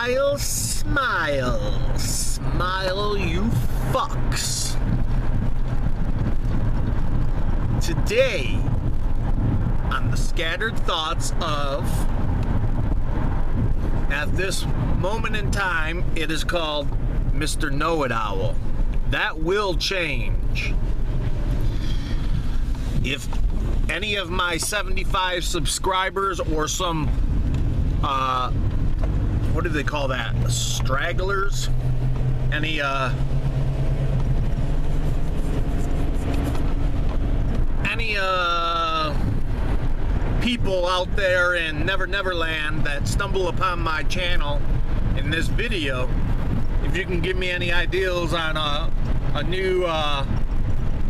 Smile, smile, smile, you fucks. Today, on the scattered thoughts of, at this moment in time, it is called Mr. Know-It-Owl. That will change. If any of my 75 subscribers or some, what do they call that? Stragglers? Any, people out there in Never Neverland that stumble upon my channel in this video, if you can give me any ideas on a new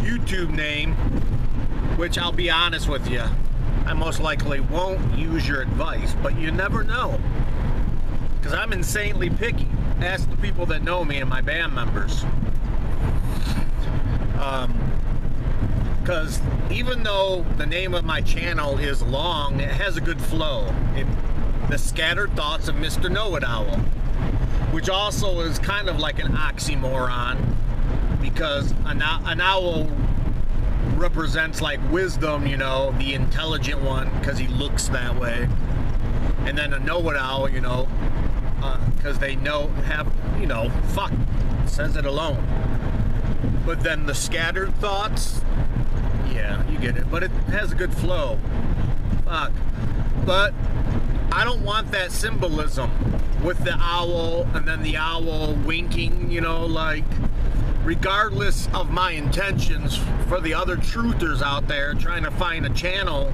YouTube name, which I'll be honest with you, I most likely won't use your advice, but you never know, because I'm insanely picky. Ask the people that know me and my band members. Because even though the name of my channel is long, it has a good flow. The Scattered Thoughts of Mr. Know-It-Owl, which also is kind of like an oxymoron, because an owl represents like wisdom, you know, the intelligent one, because he looks that way. And then a know-it-owl, you know, because they fuck, says it alone. But then the scattered thoughts, yeah, you get it. But it has a good flow. Fuck. But I don't want that symbolism with the owl and then the owl winking, you know, like, regardless of my intentions for the other truthers out there trying to find a channel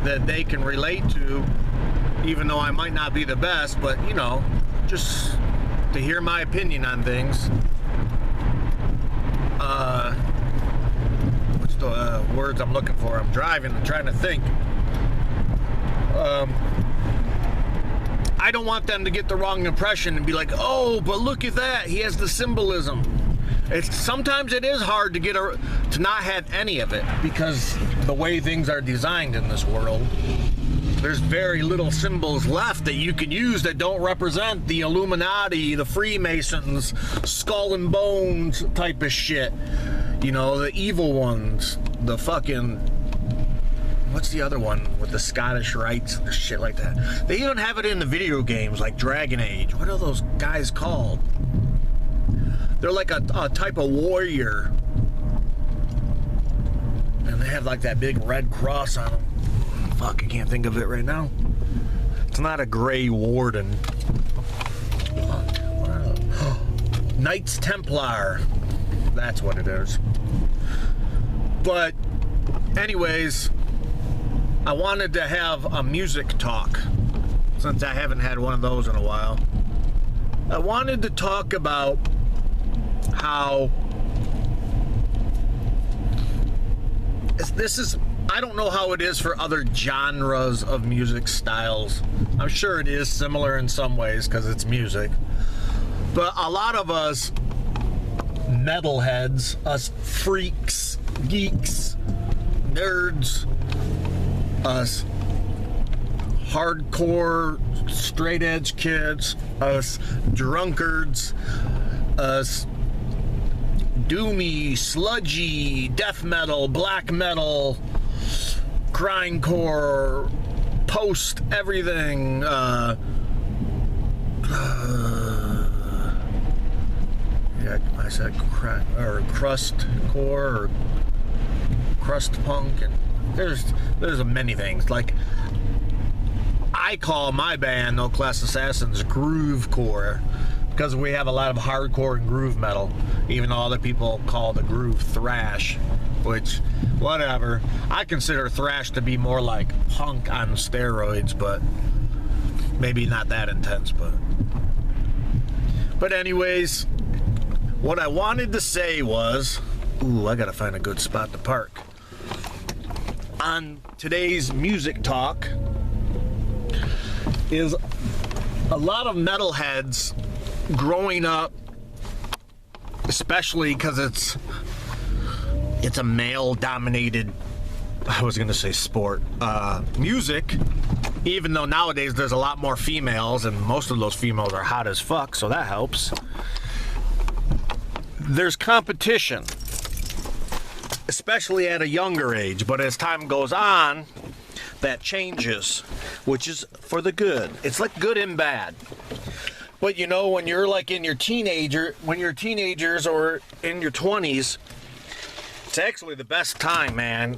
that they can relate to, even though I might not be the best, but, you know, just to hear my opinion on things. What's the words I'm looking for? I'm driving, I'm trying to think. I don't want them to get the wrong impression and be like, oh, but look at that, he has the symbolism. Sometimes it is hard to to not have any of it, because the way things are designed in this world, there's very little symbols left that you can use that don't represent the Illuminati, the Freemasons, skull and bones type of shit. You know, the evil ones, the fucking, what's the other one with the Scottish rites, shit like that. They even have it in the video games like Dragon Age. What are those guys called? They're like a type of warrior, and they have like that big red cross on them. Fuck, I can't think of it right now. It's not a Grey Warden. Knights Templar. That's what it is. But anyways, I wanted to have a music talk, since I haven't had one of those in a while. I wanted to talk about how I don't know how it is for other genres of music styles. I'm sure it is similar in some ways because it's music. But a lot of us metalheads, us freaks, geeks, nerds, us hardcore straight edge kids, us drunkards, us doomy, sludgy, death metal, black metal, grindcore, post everything, yeah, I said crust core or crust punk, and there's many things. Like, I call my band No Class Assassins groove core, because we have a lot of hardcore and groove metal, even though other people call the groove thrash, which, whatever. I consider thrash to be more like punk on steroids, but maybe not that intense. But anyways, what I wanted to say was, ooh, I gotta find a good spot to park. On today's music talk is a lot of metalheads growing up, especially because it's a male-dominated, I was gonna say sport, music. Even though nowadays there's a lot more females, and most of those females are hot as fuck, so that helps. There's competition, especially at a younger age, but as time goes on, that changes, which is for the good. It's like good and bad. But you know, when you're like in your teenagers or in your 20s, it's actually the best time, man.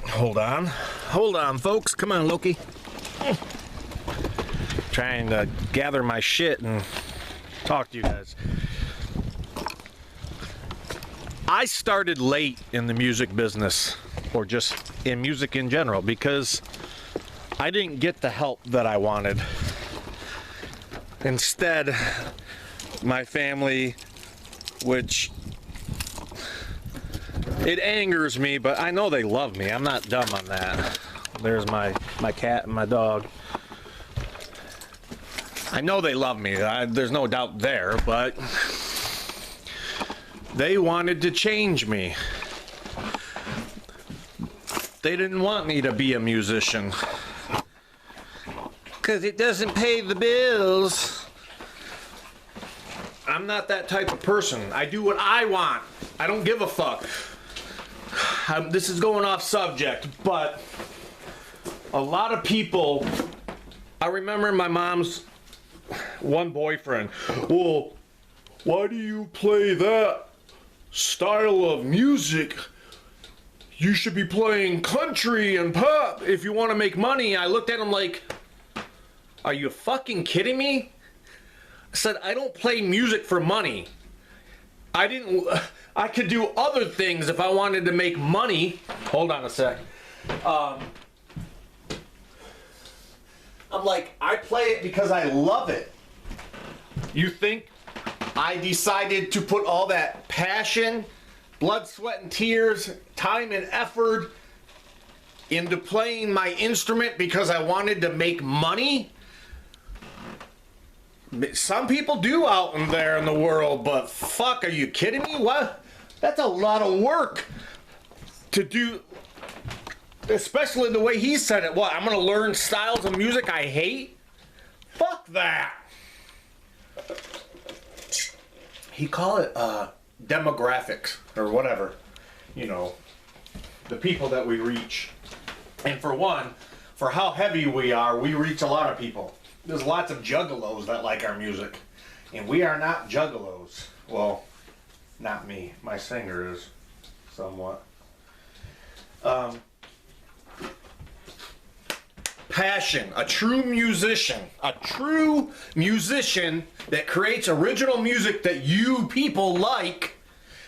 Hold on, folks. Come on, Loki. Trying to gather my shit and talk to you guys. I started late in the music business, or just in music in general, because I didn't get the help that I wanted. Instead, my family, which it angers me, but I know they love me. I'm not dumb on that. There's my cat and my dog. I know they love me. There's no doubt there, but they wanted to change me. They didn't want me to be a musician, 'cause it doesn't pay the bills. I'm not that type of person. I do what I want. I don't give a fuck. This is going off subject, but a lot of people, I remember my mom's one boyfriend, well, why do you play that style of music? You should be playing country and pop if you want to make money. I looked at him like, are you fucking kidding me? I said, I don't play music for money. I could do other things if I wanted to make money. Hold on a sec. I'm like, I play it because I love it. You think I decided to put all that passion, blood, sweat, and tears, time and effort into playing my instrument because I wanted to make money? Some people do out in there in the world, but fuck, are you kidding me? What? That's a lot of work to do, especially the way he said it. What, I'm gonna learn styles of music I hate? Fuck that. He called it demographics or whatever, you know, the people that we reach. And for one, for how heavy we are, we reach a lot of people. There's lots of juggalos that like our music, and we are not juggalos. Well, not me. My singer is somewhat. Passion. A true musician that creates original music that you people like,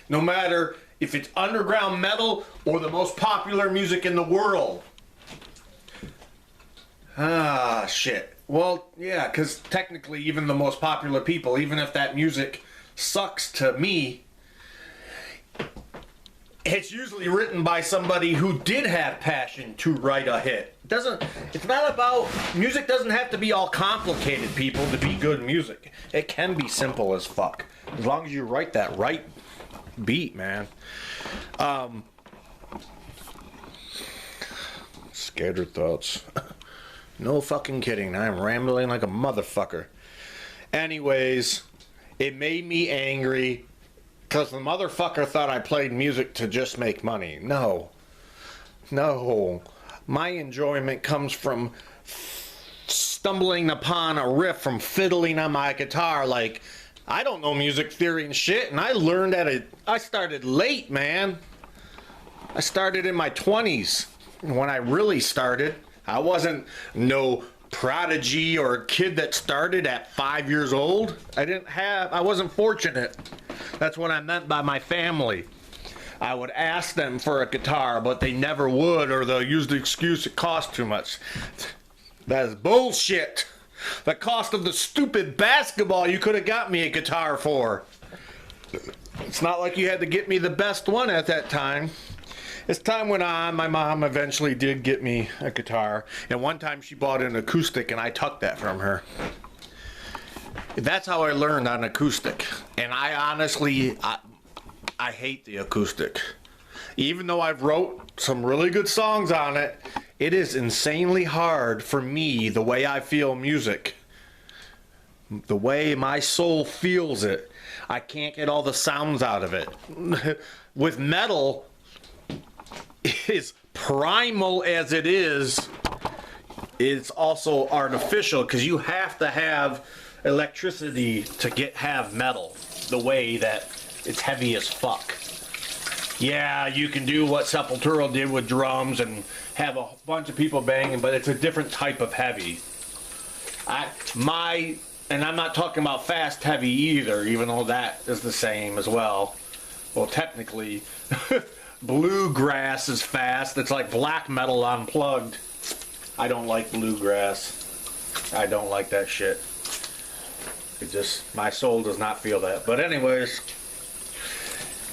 no matter if it's underground metal or the most popular music in the world. Ah, shit. Well, yeah, because technically even the most popular people, even if that music sucks to me, it's usually written by somebody who did have passion to write a hit. It's not about, music doesn't have to be all complicated, people, to be good music. It can be simple as fuck, as long as you write that right beat, man. Scattered thoughts. No fucking kidding. I'm rambling like a motherfucker. Anyways, it made me angry because the motherfucker thought I played music to just make money. No. My enjoyment comes from stumbling upon a riff, from fiddling on my guitar. Like, I don't know music theory and shit, and I learned I started late, man. I started in my 20s when I really started. I wasn't no prodigy or a kid that started at 5 years old. I wasn't fortunate. That's what I meant by my family. I would ask them for a guitar, but they never would, or they'll use the excuse it costs too much. That is bullshit. The cost of the stupid basketball you could have got me a guitar for. It's not like you had to get me the best one at that time. As time went on, my mom eventually did get me a guitar, and one time she bought an acoustic and I took that from her. That's how I learned on acoustic, and I honestly, I hate the acoustic. Even though I've wrote some really good songs on it, It is insanely hard for me, the way I feel music, the way my soul feels it. I can't get all the sounds out of it. With metal, as primal as it is, it's also artificial because you have to have electricity to have metal the way that it's heavy as fuck. Yeah, you can do what Sepultura did with drums and have a bunch of people banging, but it's a different type of heavy. And I'm not talking about fast heavy either, even though that is the same as well. Well, technically, bluegrass is fast. It's like black metal unplugged. I don't like bluegrass. I don't like that shit. It just, my soul does not feel that. But anyways,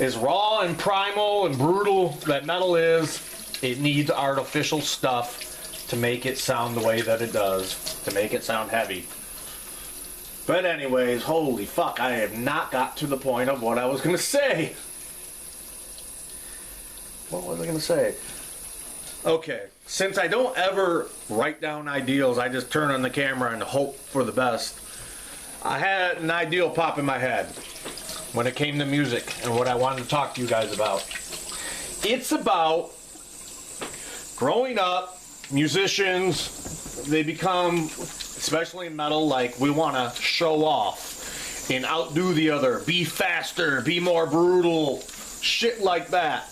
as raw and primal and brutal that metal is, it needs artificial stuff to make it sound the way that it does, to make it sound heavy. But anyways, holy fuck, I have not got to the point of what I was going to say. What was I going to say? Okay, since I don't ever write down ideals, I just turn on the camera and hope for the best. I had an ideal pop in my head when it came to music and what I wanted to talk to you guys about. It's about growing up, musicians, they become, especially in metal, like we want to show off and outdo the other, be faster, be more brutal, shit like that.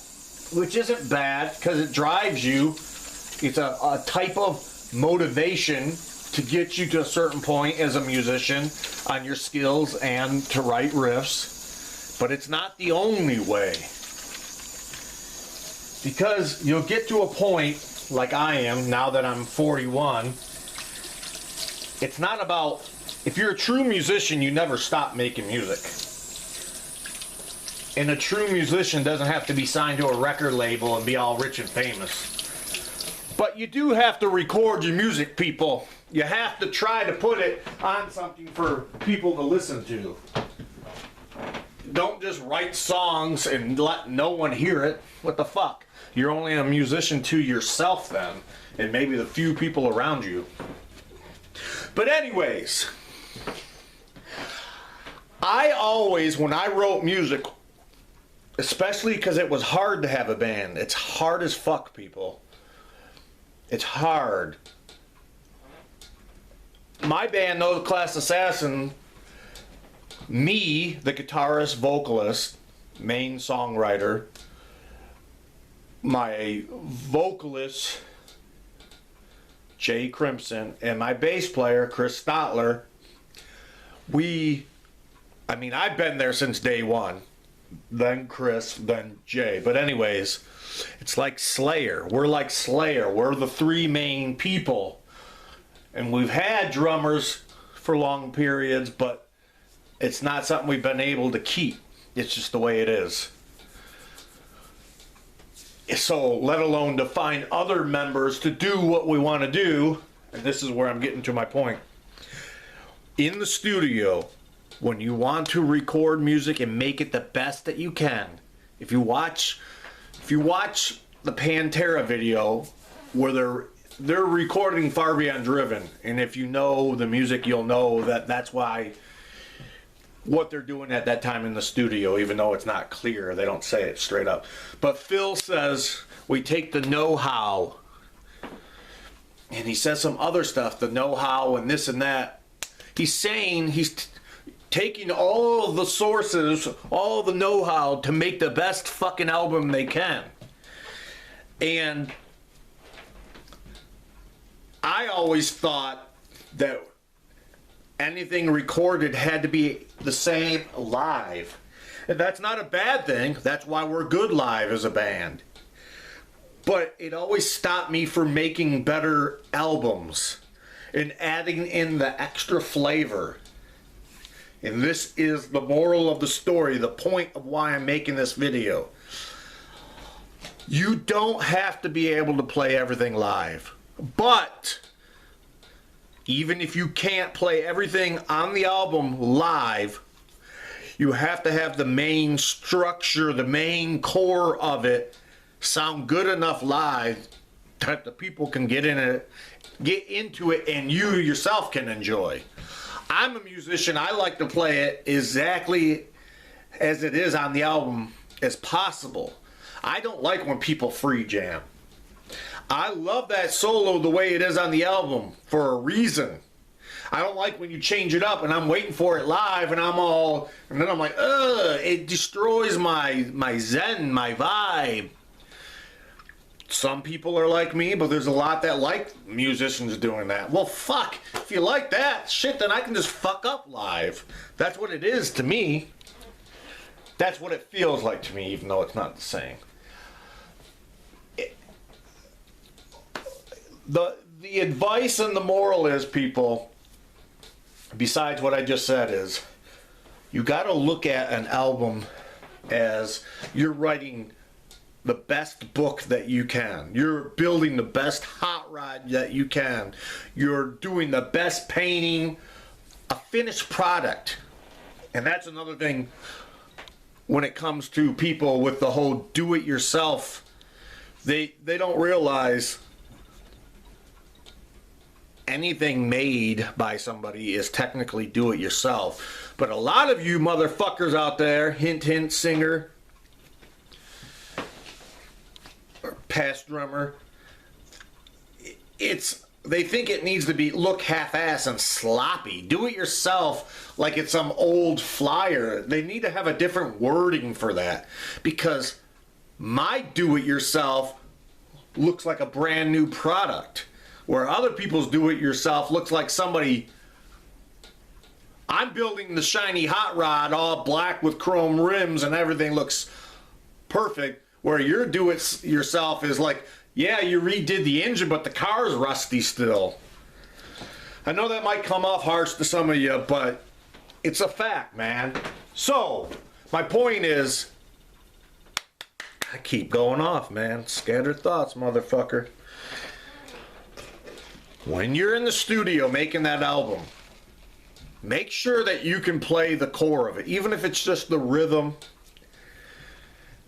Which isn't bad because it drives you. It's a type of motivation to get you to a certain point as a musician on your skills and to write riffs. But it's not the only way. Because you'll get to a point, like I am, now that I'm 41, it's not about, if you're a true musician, you never stop making music. And a true musician doesn't have to be signed to a record label and be all rich and famous. But you do have to record your music, people. You have to try to put it on something for people to listen to. Don't just write songs and let no one hear it. What the fuck? You're only a musician to yourself then, and maybe the few people around you. But anyways, I always, when I wrote music, especially because it was hard to have a band. It's hard as fuck, people. It's hard. My band, No Class Assassin, me, the guitarist, vocalist, main songwriter, my vocalist, Jay Crimson, and my bass player, Chris Stotler, I've been there since day one. Then Chris, then Jay. But anyways, it's like Slayer. We're like Slayer. We're the three main people. And we've had drummers for long periods, but it's not something we've been able to keep. It's just the way it is. So, let alone to find other members to do what we want to do. And this is where I'm getting to my point. In the studio, when you want to record music and make it the best that you can, if you watch the Pantera video where they're recording Far Beyond Driven, and if you know the music, you'll know that that's why what they're doing at that time in the studio, even though it's not clear, they don't say it straight up. But Phil says we take the know-how, and he says some other stuff, the know-how and this and that. He's saying he's taking all of the sources, all the know-how to make the best fucking album they can. And I always thought that anything recorded had to be the same live. And that's not a bad thing. That's why we're good live as a band. But it always stopped me from making better albums and adding in the extra flavor. And this is the moral of the story, the point of why I'm making this video. You don't have to be able to play everything live. But even if you can't play everything on the album live, you have to have the main structure, the main core of it sound good enough live that the people can get into it, and you yourself can enjoy. I'm a musician. I like to play it exactly as it is on the album as possible. I don't like when people free jam. I love that solo the way it is on the album for a reason. I don't like when you change it up and I'm waiting for it live and then I'm like, ugh, it destroys my zen, my vibe. Some people are like me, but there's a lot that like musicians doing that. Well, fuck, if you like that shit, then I can just fuck up live. That's what it is to me. That's what it feels like to me, even though it's not the same. The advice and the moral is, people, besides what I just said, is you got to look at an album as you're writing the best book that you can. You're building the best hot rod that you can. You're doing the best painting, a finished product. And that's another thing when it comes to people with the whole do-it-yourself. They don't realize anything made by somebody is technically do-it-yourself. But a lot of you motherfuckers out there, hint hint singer, or past drummer, they think it needs to look half-ass and sloppy. Do it yourself like it's some old flyer. They need to have a different wording for that, because my do-it-yourself looks like a brand new product, where other people's do-it-yourself looks like somebody. I'm building the shiny hot rod all black with chrome rims and everything looks perfect, where your do-it-yourself is like, yeah, you redid the engine, but the car's rusty still. I know that might come off harsh to some of you, but it's a fact, man. So, my point is, I keep going off, man. Scattered thoughts, motherfucker. When you're in the studio making that album, make sure that you can play the core of it, even if it's just the rhythm.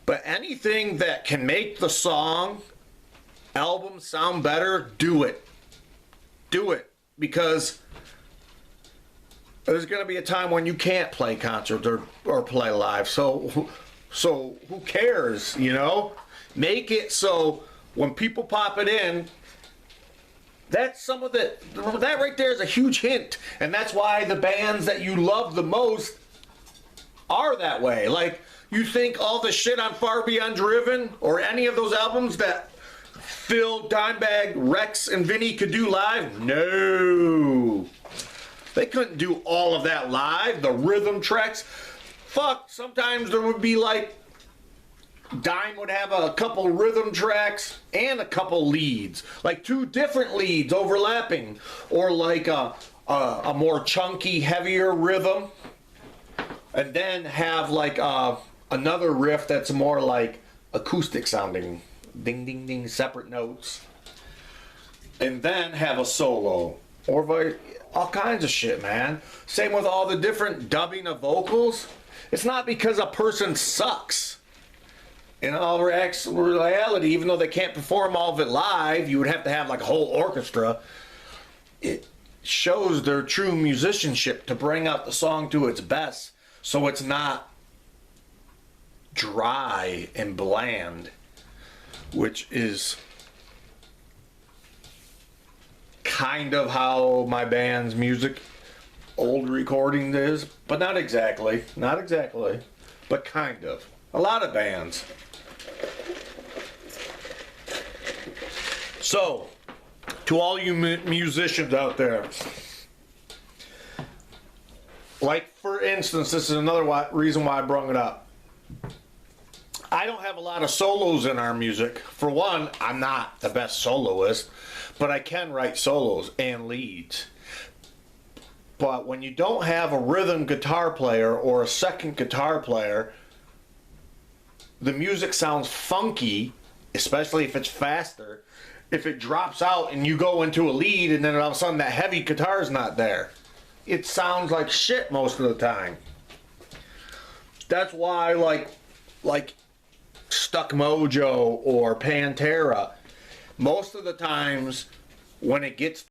But anything that can make the album sound better, do it. Do it. Because there's going to be a time when you can't play concerts or play live. So who cares, you know? Make it so when people pop it in, that's some of that right there is a huge hint. And that's why the bands that you love the most are that way. Like, you think all the shit on Far Beyond Driven or any of those albums that Phil, Dimebag, Rex, and Vinny could do live? No. They couldn't do all of that live. The rhythm tracks. Fuck, sometimes there would be like, Dime would have a couple rhythm tracks and a couple leads. Like 2 different leads overlapping. Or like a more chunky, heavier rhythm. And then have like another riff that's more like acoustic sounding. Ding, ding, ding, separate notes. And then have a solo. Or all kinds of shit, man. Same with all the different dubbing of vocals. It's not because a person sucks. In all reality, even though they can't perform all of it live, you would have to have like a whole orchestra. It shows their true musicianship to bring out the song to its best, so it's not dry and bland, which is kind of how my band's music, old recordings is, but not exactly, but kind of. A lot of bands. So, to all you musicians out there, like for instance, this is another reason why I brought it up. I don't have a lot of solos in our music. For one, I'm not the best soloist, but I can write solos and leads. But when you don't have a rhythm guitar player or a second guitar player, the music sounds funky, especially if it's faster. If it drops out and you go into a lead and then all of a sudden that heavy guitar is not there, it sounds like shit most of the time. That's why like Stuck Mojo or Pantera, most of the times when it gets